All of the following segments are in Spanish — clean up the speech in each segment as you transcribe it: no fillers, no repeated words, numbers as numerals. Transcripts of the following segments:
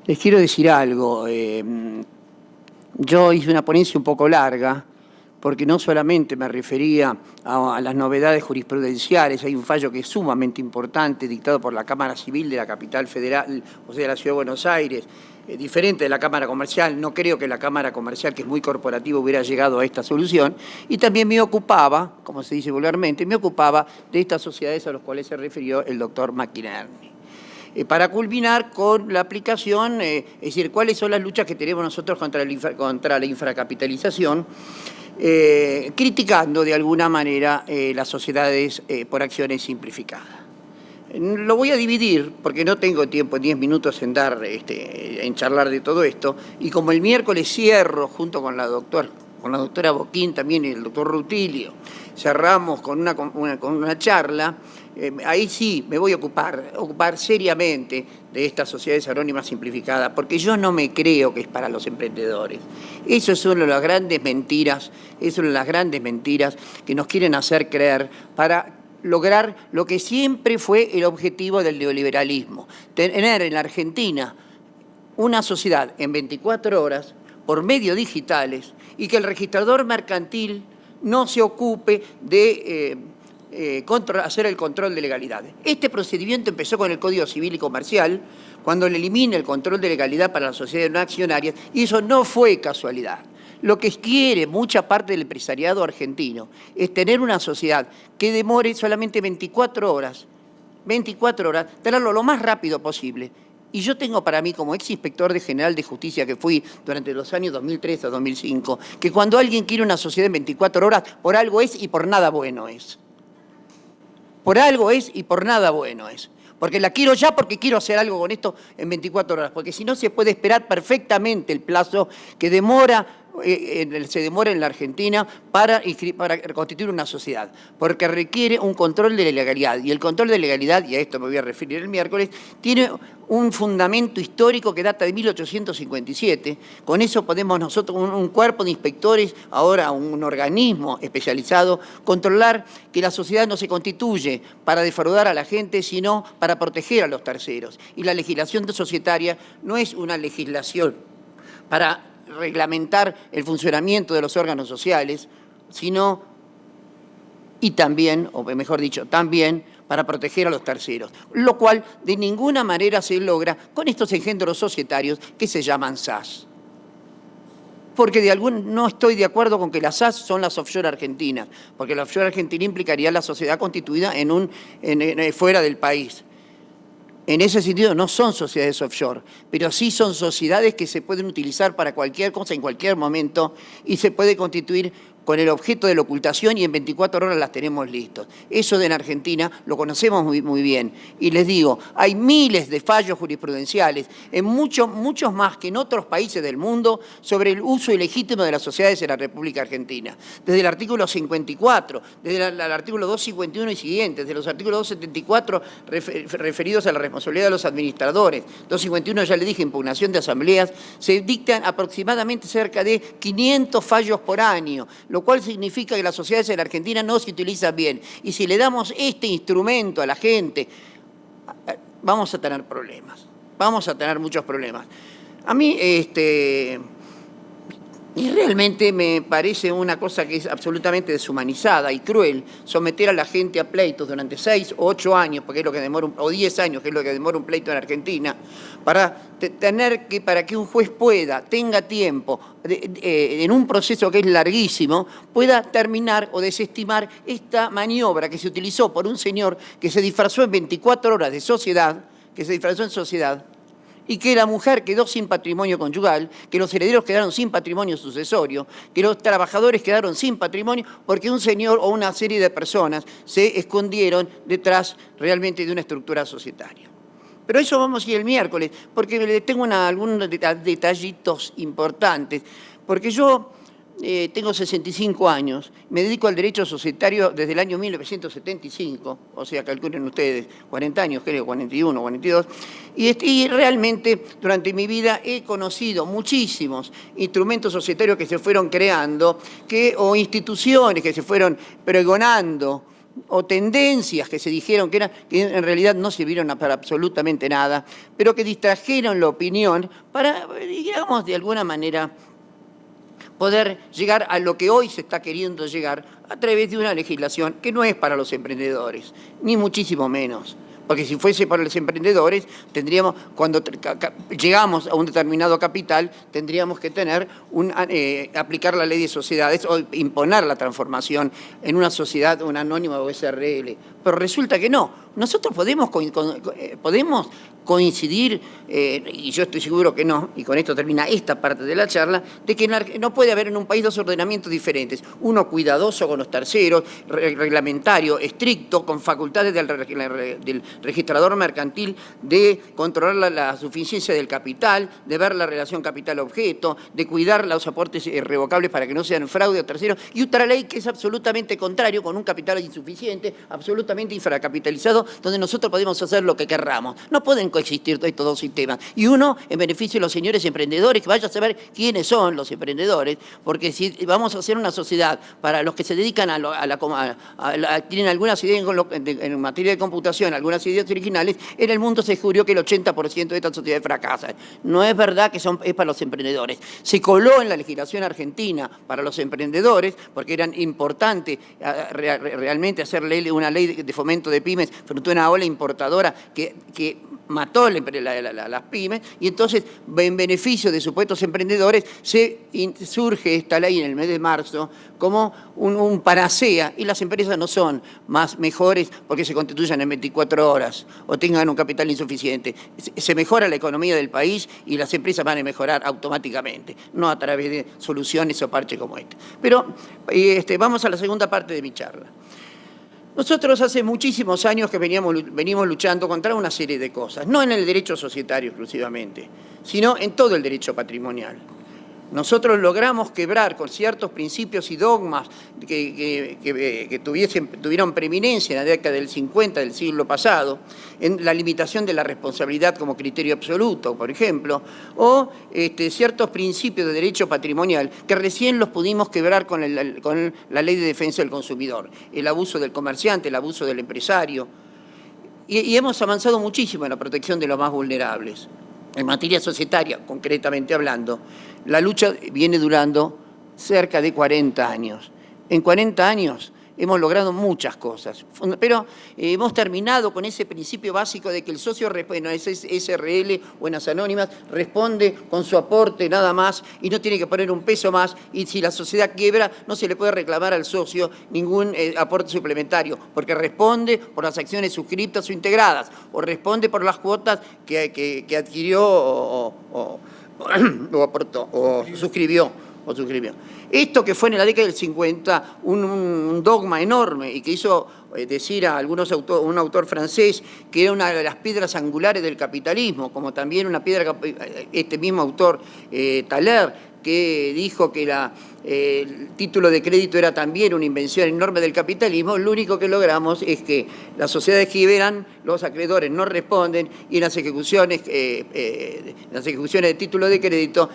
Les quiero decir algo. Yo hice una ponencia un poco larga, porque no solamente me refería a las novedades jurisprudenciales. Hay un fallo que es sumamente importante, dictado por la Cámara Civil de la capital federal, o sea, de la Ciudad de Buenos Aires, diferente de la Cámara Comercial. No creo que la Cámara Comercial, que es muy corporativa, hubiera llegado a esta solución. Y también me ocupaba, como se dice vulgarmente, me ocupaba de estas sociedades a las cuales se refirió el doctor McInerney. Para culminar con la aplicación, es decir, cuáles son las luchas que tenemos nosotros contra la infracapitalización, criticando de alguna manera las sociedades por acciones simplificadas. Lo voy a dividir, porque no tengo tiempo en 10 minutos en charlar de todo esto, y como el miércoles cierro junto con la doctora Boquín también y el doctor Rutilio, cerramos con una charla, ahí sí me voy a ocupar seriamente de estas sociedades anónimas simplificadas, porque yo no me creo que es para los emprendedores. Eso es una de las grandes mentiras, que nos quieren hacer creer para lograr lo que siempre fue el objetivo del neoliberalismo: tener en la Argentina una sociedad en 24 horas por medios digitales y que el registrador mercantil no se ocupe de hacer el control de legalidad. Este procedimiento empezó con el Código Civil y Comercial, cuando le elimina el control de legalidad para las sociedades no accionarias, y eso no fue casualidad. Lo que quiere mucha parte del empresariado argentino es tener una sociedad que demore solamente 24 horas, tenerlo lo más rápido posible. Y yo tengo para mí, como ex inspector general de justicia que fui durante los años 2003 a 2005, que cuando alguien quiere una sociedad en 24 horas, por algo es y por nada bueno es. Por algo es y por nada bueno es. Porque la quiero ya, porque quiero hacer algo con esto en 24 horas. Porque si no, se puede esperar perfectamente el plazo que se demora en la Argentina para constituir una sociedad, porque requiere un control de legalidad, y el control de legalidad, y a esto me voy a referir el miércoles, tiene un fundamento histórico que data de 1857. Con eso podemos nosotros, un cuerpo de inspectores, ahora un organismo especializado, controlar que la sociedad no se constituye para defraudar a la gente, sino para proteger a los terceros. Y la legislación societaria no es una legislación para reglamentar el funcionamiento de los órganos sociales, sino, y también, o mejor dicho, también para proteger a los terceros, lo cual de ninguna manera se logra con estos engendros societarios que se llaman SAS. Porque no estoy de acuerdo con que las SAS son las offshore argentinas, porque la offshore argentina implicaría la sociedad constituida fuera del país. En ese sentido no son sociedades offshore, pero sí son sociedades que se pueden utilizar para cualquier cosa en cualquier momento y se puede constituir con el objeto de la ocultación, y en 24 horas las tenemos listos. Eso en Argentina lo conocemos muy bien. Y les digo, hay miles de fallos jurisprudenciales, en muchos más que en otros países del mundo, sobre el uso ilegítimo de las sociedades en la República Argentina. Desde el artículo 54, desde el artículo 251 y siguientes, desde los artículos 274 referidos a la responsabilidad de los administradores, 251 ya le dije, impugnación de asambleas, se dictan aproximadamente cerca de 500 fallos por año, lo cual significa que las sociedades en la Argentina no se utilizan bien. Y si le damos este instrumento a la gente, vamos a tener problemas. Vamos a tener muchos problemas. A mí, y realmente me parece una cosa que es absolutamente deshumanizada y cruel someter a la gente a pleitos durante 6 o 8 años, porque es lo que demora, o 10 años, que es lo que demora un pleito en Argentina, para que un juez tenga tiempo, en un proceso que es larguísimo, pueda terminar o desestimar esta maniobra que se utilizó por un señor que se disfrazó en 24 horas de sociedad, y que la mujer quedó sin patrimonio conyugal, que los herederos quedaron sin patrimonio sucesorio, que los trabajadores quedaron sin patrimonio porque un señor o una serie de personas se escondieron detrás realmente de una estructura societaria. Pero eso vamos a ir el miércoles, porque le tengo algunos detallitos importantes, porque yo tengo 65 años, me dedico al derecho societario desde el año 1975, o sea, calculen ustedes, 40 años, creo, 41, 42, y realmente durante mi vida he conocido muchísimos instrumentos societarios que se fueron creando, o instituciones que se fueron pregonando o tendencias que se dijeron que en realidad no sirvieron para absolutamente nada, pero que distrajeron la opinión para, digamos, de alguna manera poder llegar a lo que hoy se está queriendo llegar a través de una legislación que no es para los emprendedores, ni muchísimo menos. Porque si fuese para los emprendedores, tendríamos, cuando llegamos a un determinado capital, tendríamos que tener aplicar la ley de sociedades o imponer la transformación en una sociedad, una anónima o SRL. Pero resulta que no. Nosotros podemos coincidir, y yo estoy seguro que no, y con esto termina esta parte de la charla, de que no puede haber en un país dos ordenamientos diferentes. Uno cuidadoso con los terceros, reglamentario, estricto, con facultades del registrador mercantil de controlar la suficiencia del capital, de ver la relación capital-objeto, de cuidar los aportes irrevocables para que no sean fraude o terceros, y otra ley que es absolutamente contrario, con un capital insuficiente, absolutamente infracapitalizado, donde nosotros podemos hacer lo que querramos. No pueden coexistir estos dos sistemas. Y uno, en beneficio de los señores emprendedores, que vaya a saber quiénes son los emprendedores, porque si vamos a hacer una sociedad para los que se dedican tienen algunas ideas en materia de computación, algunas ideas originales, en el mundo se descubrió que el 80% de estas sociedades fracasan. No es verdad que es para los emprendedores. Se coló en la legislación argentina para los emprendedores, porque era importante realmente hacer una ley de fomento de pymes, frente a una ola importadora que mató a las pymes, y entonces, en beneficio de supuestos emprendedores, surge esta ley en el mes de marzo como un panacea, y las empresas no son mejores porque se constituyan en 24 horas o tengan un capital insuficiente. Se mejora la economía del país y las empresas van a mejorar automáticamente, no a través de soluciones o parches como este. Pero vamos a la segunda parte de mi charla. Nosotros hace muchísimos años que venimos luchando contra una serie de cosas, no en el derecho societario exclusivamente, sino en todo el derecho patrimonial. Nosotros logramos quebrar con ciertos principios y dogmas que tuvieron preeminencia en la década del 50 del siglo pasado, en la limitación de la responsabilidad como criterio absoluto, por ejemplo, o ciertos principios de derecho patrimonial que recién los pudimos quebrar con la Ley de Defensa del Consumidor, el abuso del comerciante, el abuso del empresario, y hemos avanzado muchísimo en la protección de los más vulnerables. En materia societaria, concretamente hablando, la lucha viene durando cerca de 40 años. En 40 años hemos logrado muchas cosas, pero hemos terminado con ese principio básico de que el socio, bueno, es SRL o en las anónimas, responde con su aporte nada más y no tiene que poner un peso más, y si la sociedad quiebra no se le puede reclamar al socio ningún aporte suplementario, porque responde por las acciones suscriptas o integradas, o responde por las cuotas que adquirió o aportó, o suscribió. Esto que fue en la década del 50 un dogma enorme y que hizo decir a un autor francés que era una de las piedras angulares del capitalismo, como también una piedra, este mismo autor, Thaler, que dijo que el título de crédito era también una invención enorme del capitalismo. Lo único que logramos es que las sociedades quiebran, los acreedores no responden, y en las ejecuciones de título de crédito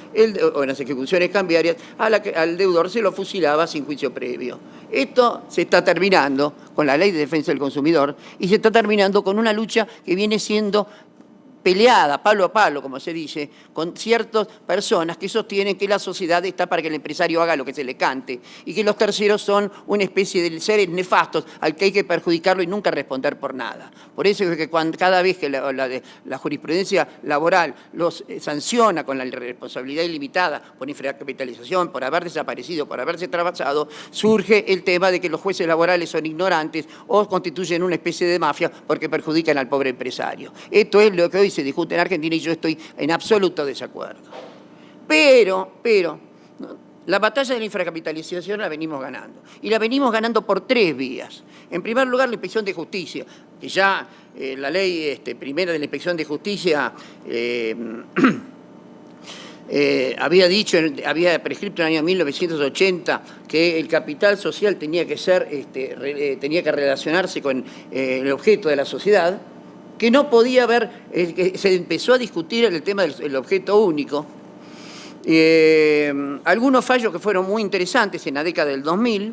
o en las ejecuciones cambiarias al deudor se lo fusilaba sin juicio previo. Esto se está terminando con la Ley de Defensa del Consumidor y se está terminando con una lucha que viene siendo peleada, palo a palo, como se dice, con ciertas personas que sostienen que la sociedad está para que el empresario haga lo que se le cante y que los terceros son una especie de seres nefastos al que hay que perjudicarlo y nunca responder por nada. Por eso es que cada vez que la jurisprudencia laboral los sanciona con la responsabilidad ilimitada por infracapitalización, por haber desaparecido, por haberse trabajado, surge el tema de que los jueces laborales son ignorantes o constituyen una especie de mafia porque perjudican al pobre empresario. Esto es lo que hoy se discute en Argentina y yo estoy en absoluto desacuerdo. Pero, la batalla de la infracapitalización la venimos ganando. Y la venimos ganando por 3 vías. En primer lugar, la Inspección de Justicia, que ya la ley primera de la Inspección de Justicia había prescrito en el año 1980 que el capital social tenía que relacionarse con el objeto de la sociedad, que no podía haber, se empezó a discutir el tema del objeto único. Algunos fallos que fueron muy interesantes en la década del 2000,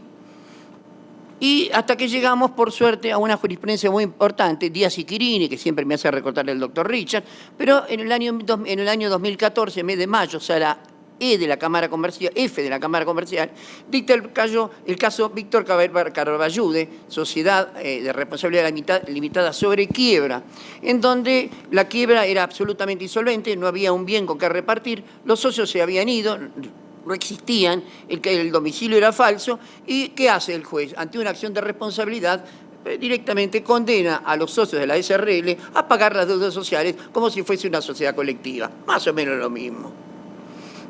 Y hasta que llegamos, por suerte, a una jurisprudencia muy importante, Díaz y Quirini, que siempre me hace recordar el doctor Richard, pero en el año 2014, mes de mayo, Sala E de la Cámara Comercial, F de la Cámara Comercial, dicta el caso Víctor Carballude, Sociedad de Responsabilidad Limitada sobre quiebra, en donde la quiebra era absolutamente insolvente, no había un bien con que repartir, los socios se habían ido, no existían, el domicilio era falso, y ¿qué hace el juez? Ante una acción de responsabilidad, directamente condena a los socios de la SRL a pagar las deudas sociales como si fuese una sociedad colectiva, más o menos lo mismo.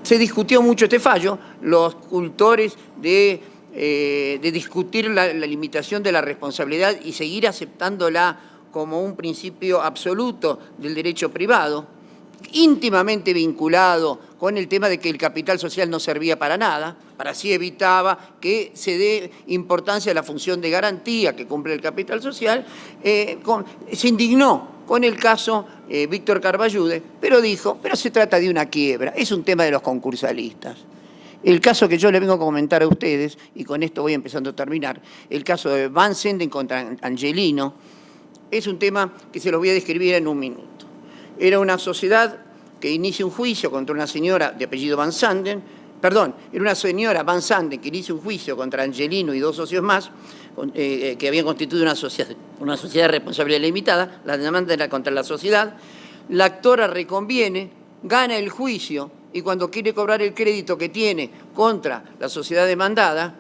Se discutió mucho este fallo, los cultores de discutir la limitación de la responsabilidad y seguir aceptándola como un principio absoluto del derecho privado, íntimamente vinculado con el tema de que el capital social no servía para nada, para así evitaba que se dé importancia a la función de garantía que cumple el capital social, se indignó con el caso Víctor Carballude, pero dijo, pero se trata de una quiebra, es un tema de los concursalistas. El caso que yo le vengo a comentar a ustedes, y con esto voy empezando a terminar, el caso de Van Senden contra Angelino, es un tema que se lo voy a describir en un minuto. Era una sociedad que inicia un juicio contra una señora de apellido Van Sanden, era una señora Van Sanden que inicia un juicio contra Angelino y dos socios más, que habían constituido una sociedad de responsabilidad limitada, la demanda era contra la sociedad, la actora reconviene, gana el juicio y cuando quiere cobrar el crédito que tiene contra la sociedad demandada,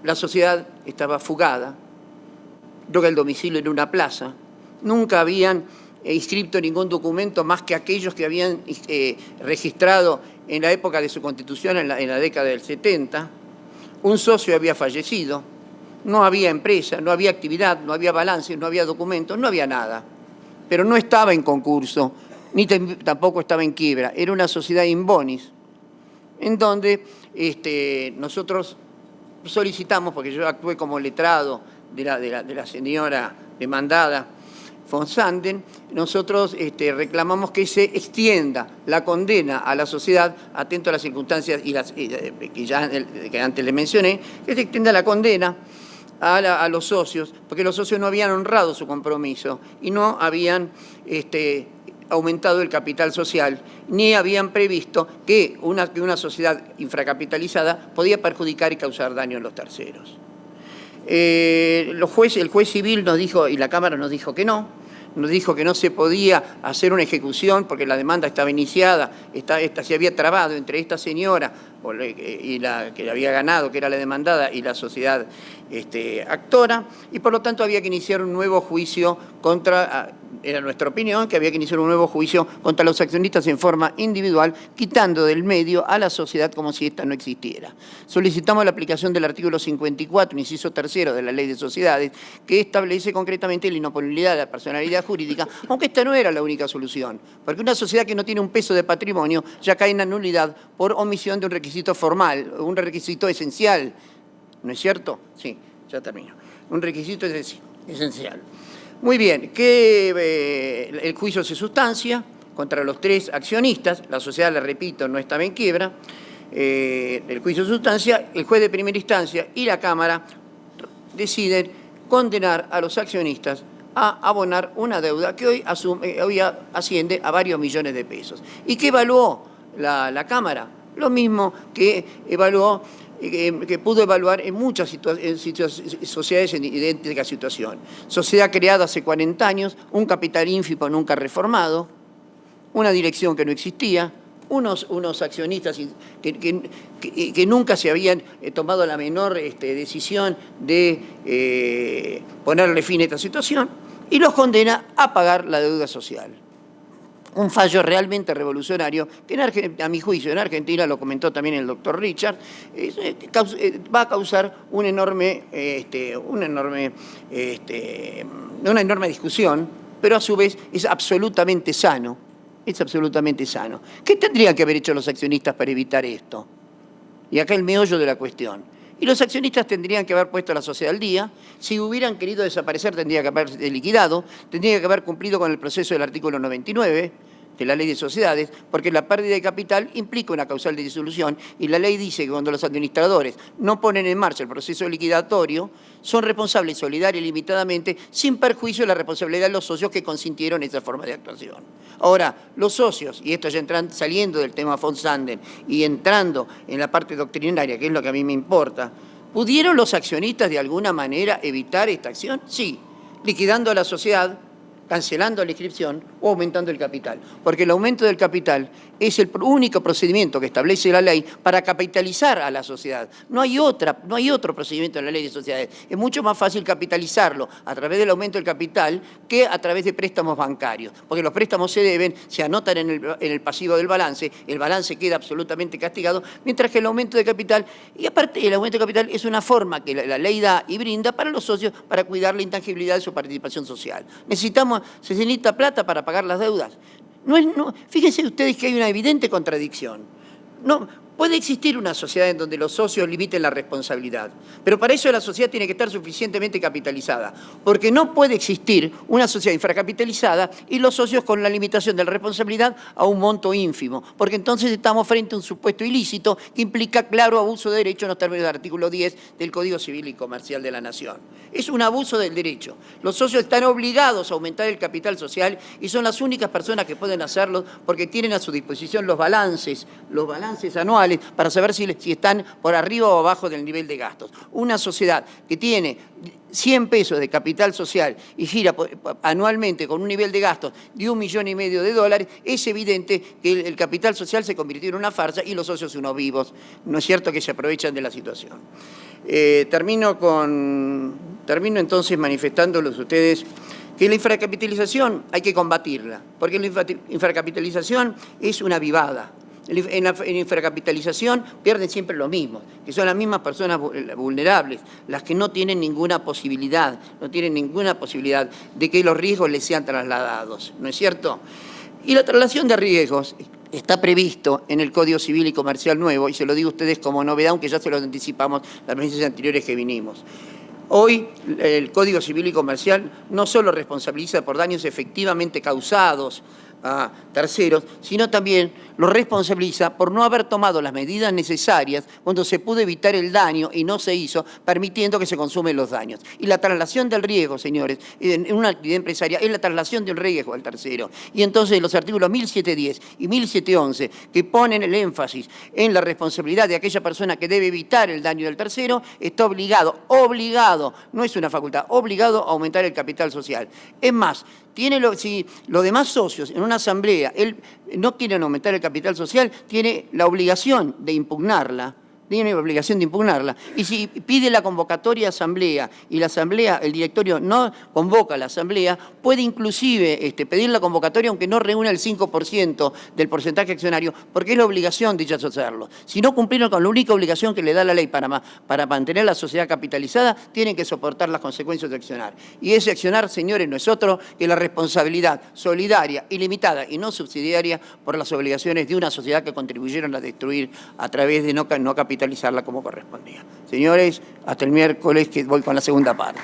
la sociedad estaba fugada, creo que el domicilio era una plaza, nunca habían inscrito ningún documento más que aquellos que habían registrado en la época de su constitución, en la década del 70. Un socio había fallecido, no había empresa, no había actividad, no había balance, no había documentos, no había nada. Pero no estaba en concurso, ni tampoco estaba en quiebra. Era una sociedad in bonis, en donde nosotros solicitamos, porque yo actué como letrado de la señora demandada, Van Sanden, nosotros reclamamos que se extienda la condena a la sociedad, atento a las circunstancias que antes le mencioné, que se extienda la condena a los socios, porque los socios no habían honrado su compromiso y no habían aumentado el capital social, ni habían previsto que una sociedad infracapitalizada podía perjudicar y causar daño a los terceros. El juez civil nos dijo, y la Cámara nos dijo que no, nos dijo que no se podía hacer una ejecución porque la demanda estaba iniciada, se había trabado entre esta señora y la que había ganado, que era la demandada, y la sociedad actora, y por lo tanto había que iniciar un nuevo juicio era nuestra opinión, que había que iniciar un nuevo juicio contra los accionistas en forma individual, quitando del medio a la sociedad como si esta no existiera. Solicitamos la aplicación del artículo 54, inciso tercero de la Ley de Sociedades, que establece concretamente la inopolibilidad de la personalidad jurídica, aunque esta no era la única solución, porque una sociedad que no tiene un peso de patrimonio ya cae en la nulidad por omisión de un requisito formal, un requisito esencial, ¿no es cierto? Sí, ya termino. Un requisito esencial. Muy bien, el juicio se sustancia contra los tres accionistas, la sociedad, le repito, no estaba en quiebra, el juicio se sustancia, el juez de primera instancia y la Cámara deciden condenar a los accionistas a abonar una deuda que hoy asciende a varios millones de pesos. ¿Y qué evaluó la Cámara? Lo mismo que evaluó, que pudo evaluar en muchas sociedades en idéntica situación. Sociedad creada hace 40 años, un capital ínfimo nunca reformado, una dirección que no existía, unos accionistas que nunca se habían tomado la menor decisión de ponerle fin a esta situación, y los condena a pagar la deuda social. Un fallo realmente revolucionario que a mi juicio en Argentina, lo comentó también el doctor Richard, va a causar una enorme discusión, pero a su vez es absolutamente sano. Es absolutamente sano. ¿Qué tendrían que haber hecho los accionistas para evitar esto? Y acá el meollo de la cuestión. Y los accionistas tendrían que haber puesto a la sociedad al día. Si hubieran querido desaparecer, tendría que haber liquidado, tendría que haber cumplido con el proceso del artículo 99, de la ley de sociedades, porque la pérdida de capital implica una causal de disolución y la ley dice que cuando los administradores no ponen en marcha el proceso liquidatorio, son responsables solidaria y limitadamente, sin perjuicio de la responsabilidad de los socios que consintieron esa forma de actuación. Ahora, los socios, y esto ya saliendo del tema von Sanden y entrando en la parte doctrinaria, que es lo que a mí me importa, ¿pudieron los accionistas de alguna manera evitar esta acción? Sí, liquidando a la sociedad, cancelando la inscripción o aumentando el capital. Porque el aumento del capital es el único procedimiento que establece la ley para capitalizar a la sociedad. No hay otro procedimiento en la ley de sociedades. Es mucho más fácil capitalizarlo a través del aumento del capital que a través de préstamos bancarios. Porque los préstamos se deben, se anotan en el pasivo del balance, el balance queda absolutamente castigado, mientras que el aumento de capital, y aparte el aumento de capital es una forma que la ley da y brinda para los socios para cuidar la intangibilidad de su participación social. Se necesita plata para pagar las deudas. Fíjense ustedes que hay una evidente contradicción. No puede existir una sociedad en donde los socios limiten la responsabilidad, pero para eso la sociedad tiene que estar suficientemente capitalizada, porque no puede existir una sociedad infracapitalizada y los socios con la limitación de la responsabilidad a un monto ínfimo, porque entonces estamos frente a un supuesto ilícito que implica claro abuso de derecho en los términos del artículo 10 del Código Civil y Comercial de la Nación. Es un abuso del derecho. Los socios están obligados a aumentar el capital social y son las únicas personas que pueden hacerlo porque tienen a su disposición los balances anuales para saber si están por arriba o abajo del nivel de gastos. Una sociedad que tiene 100 pesos de capital social y gira anualmente con un nivel de gastos de $1,5 millones, es evidente que el capital social se convirtió en una farsa y los socios unos vivos. No es cierto que se aprovechan de la situación. Termino entonces manifestándoles a ustedes que la infracapitalización hay que combatirla, porque la infracapitalización es una vivada. En la infracapitalización pierden siempre lo mismo, que son las mismas personas vulnerables, las que no tienen ninguna posibilidad de que los riesgos les sean trasladados, ¿no es cierto? Y la trasladación de riesgos está previsto en el Código Civil y Comercial nuevo, y se lo digo a ustedes como novedad, aunque ya se lo anticipamos las veces anteriores que vinimos. Hoy el Código Civil y Comercial no solo responsabiliza por daños efectivamente causados a terceros, sino también lo responsabiliza por no haber tomado las medidas necesarias cuando se pudo evitar el daño y no se hizo, permitiendo que se consumen los daños. Y la traslación del riesgo, señores, en una actividad empresaria es la traslación del riesgo al tercero. Y entonces los artículos 1710 y 1711, que ponen el énfasis en la responsabilidad de aquella persona que debe evitar el daño del tercero, está obligado, no es una facultad, obligado a aumentar el capital social. Es más, si los demás socios en una asamblea no quieren aumentar el capital social, tiene la obligación de impugnarla. Y si pide la convocatoria a asamblea y la asamblea, el directorio no convoca a la asamblea, puede inclusive pedir la convocatoria aunque no reúna el 5% del porcentaje accionario, porque es la obligación de ellos hacerlo. Si no cumplieron con la única obligación que le da la ley para mantener la sociedad capitalizada, tienen que soportar las consecuencias de accionar. Y ese accionar, señores, no es otro que la responsabilidad solidaria, ilimitada y no subsidiaria por las obligaciones de una sociedad que contribuyeron a destruir a través de no capitalizarla como correspondía. Señores, hasta el miércoles que voy con la segunda parte.